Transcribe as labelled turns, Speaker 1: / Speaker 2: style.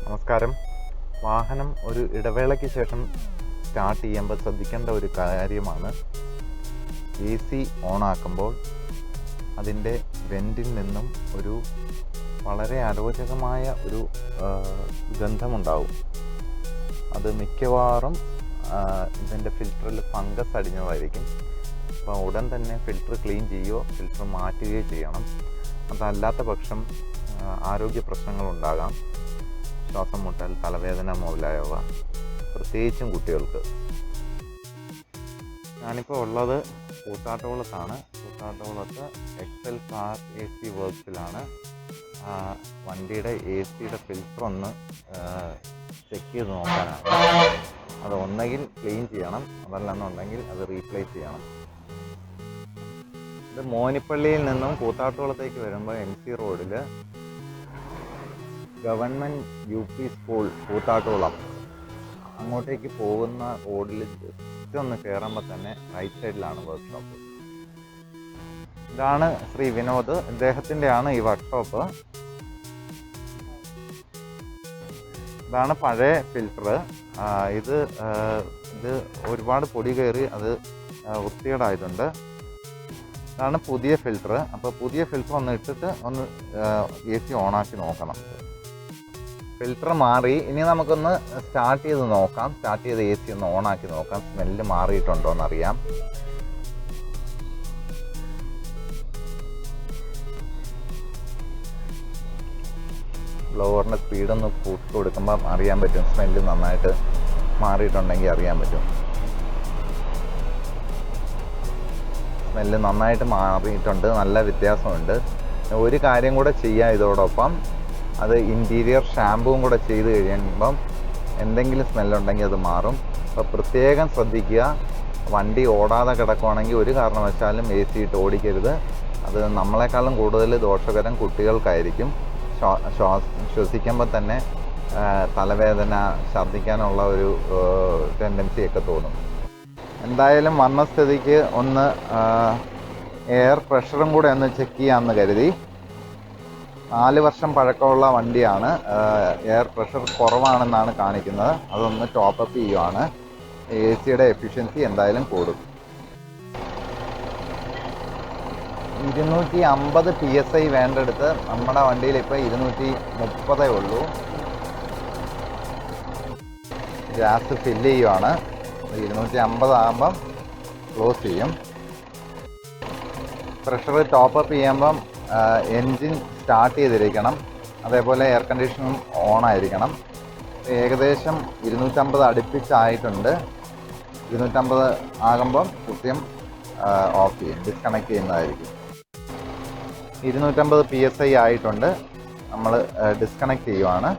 Speaker 1: നമസ്കാരം. വാഹനം ഒരു ഇടവേളയ്ക്ക് ശേഷം സ്റ്റാർട്ട് ചെയ്യുമ്പോൾ ശ്രദ്ധിക്കേണ്ട ഒരു കാര്യമാണ് AC ഓണാക്കുമ്പോൾ അതിൻ്റെ വെൻറ്റിൽ നിന്നും ഒരു വളരെ അരോചകമായ ഒരു ഗന്ധമുണ്ടാവും. അത് മിക്കവാറും ഇതിൻ്റെ ഫിൽറ്ററിൽ ഫംഗസ് അടിഞ്ഞതായിരിക്കും. അപ്പോൾ ഉടൻ തന്നെ ഫിൽറ്റർ ക്ലീൻ ചെയ്യുകയോ ഫിൽറ്റർ മാറ്റുകയോ ചെയ്യണം. അതല്ലാത്ത പക്ഷം ആരോഗ്യ പ്രശ്നങ്ങളുണ്ടാകാം. ശ്വാസം മുട്ടൽ, തലവേദന മുതലായവ, പ്രത്യേകിച്ചും കുട്ടികൾക്ക്. ഞാനിപ്പോൾ ഉള്ളത് കൂത്താട്ടുകുളത്താണ്. കൂത്താട്ടുകുളത്ത് എക്സൽ കാർ AC വർക്ക്സിലാണ്. വണ്ടിയുടെ ACയുടെ ഫിൽറ്റർ ഒന്ന് ചെക്ക് ചെയ്ത് നോക്കാനാണ്. അത് ഒന്നെങ്കിൽ ക്ലീൻ ചെയ്യണം, അതല്ലെന്നുണ്ടെങ്കിൽ അത് റീപ്ലേസ് ചെയ്യണം. ഇത് മോനിപ്പള്ളിയിൽ നിന്നും കൂത്താട്ടുകുളത്തേക്ക് വരുമ്പോൾ MC റോഡിൽ ഗവൺമെൻറ് UP സ്കൂൾ കൂത്താട്ടുകുളം അങ്ങോട്ടേക്ക് പോകുന്ന റോഡിൽ ജസ്റ്റ് ഒന്ന് കയറുമ്പോൾ തന്നെ റൈറ്റ് സൈഡിലാണ് വർക്ക്ഷോപ്പ്. ഇതാണ് ശ്രീ വിനോദ്, ഇദ്ദേഹത്തിൻ്റെയാണ് ഈ വർക്ക്ഷോപ്പ്. ഇതാണ് പഴയ ഫിൽറ്റർ. ഇത് ഒരുപാട് പൊടി കയറി അത് വൃത്തികേടായതുണ്ട്. ഇതാണ് പുതിയ ഫിൽറ്റർ. അപ്പോൾ പുതിയ ഫിൽറ്റർ ഒന്ന് ഇട്ടിട്ട് ഒന്ന് AC ഓണാക്കി നോക്കണം. ഫിൽറ്റർ മാറി. ഇനി നമുക്കൊന്ന് സ്റ്റാർട്ട് ചെയ്ത് നോക്കാം. സ്റ്റാർട്ട് ചെയ്ത് AC ഒന്ന് ഓണാക്കി നോക്കാം, സ്മെല്ല് മാറിയിട്ടുണ്ടോ എന്നറിയാം. ബ്ലോവറിൻ്റെ സ്പീഡൊന്ന് കൂട്ടി കൊടുക്കുമ്പം അറിയാൻ പറ്റും, സ്മെല്ല് നന്നായിട്ട് മാറിയിട്ടുണ്ടെങ്കിൽ അറിയാൻ പറ്റും. സ്മെല്ല് നന്നായിട്ട് മാറിയിട്ടുണ്ട്, നല്ല വ്യത്യാസമുണ്ട്. ഒരു കാര്യം കൂടെ ചെയ്യാം ഇതോടൊപ്പം, അത് ഇൻറ്റീരിയർ ഷാമ്പുവും കൂടെ ചെയ്ത് കഴിയുമ്പം എന്തെങ്കിലും സ്മെല്ലുണ്ടെങ്കിൽ അത് മാറും. അപ്പോൾ പ്രത്യേകം ശ്രദ്ധിക്കുക. വണ്ടി ഓടാതെ കിടക്കുവാണെങ്കിൽ ഒരു കാരണവശാലും AC ഇട്ട് ഓടിക്കരുത്. അത് നമ്മളെക്കാളും കൂടുതൽ ദോഷകരം കുട്ടികൾക്കായിരിക്കും. ശ്വസിക്കുമ്പോൾ തന്നെ തലവേദന, ഛർദ്ദിക്കാനുള്ള ഒരു ടെൻഡൻസിയൊക്കെ തോന്നും. എന്തായാലും വന്ന സ്ഥിതിക്ക് ഒന്ന് എയർ പ്രഷറും കൂടെ ഒന്ന് ചെക്ക് ചെയ്യാമെന്ന് കരുതി. 4 വർഷം പഴക്കമുള്ള വണ്ടിയാണ്. എയർ പ്രഷർ കുറവാണെന്നാണ് കാണിക്കുന്നത്. അതൊന്ന് ടോപ്പപ്പ് ചെയ്യുവാണ്. ACയുടെ എഫിഷ്യൻസി എന്തായാലും കൂടും. 250 PSI വേണ്ടെടുത്ത് നമ്മുടെ വണ്ടിയിൽ ഇപ്പോൾ 230 ഉള്ളൂ. ഗ്യാസ് ഫില്ല് ചെയ്യുവാണ്. 250 ആകുമ്പം ക്ലോസ് ചെയ്യും. പ്രഷർ ടോപ്പപ്പ് ചെയ്യുമ്പം എൻജിൻ സ്റ്റാർട്ട് ചെയ്തിരിക്കണം. അതേപോലെ എയർ കണ്ടീഷനും ഓണായിരിക്കണം. ഏകദേശം 250 അടുപ്പിച്ചായിട്ടുണ്ട്. 250 ആകുമ്പം കൃത്യം ഓഫ് ചെയ്യും, ഡിസ്കണക്ട് ചെയ്യുന്നതായിരിക്കും. 250 PSI ആയിട്ടുണ്ട്. നമ്മൾ ഡിസ്കണക്ട് ചെയ്യുവാണ്.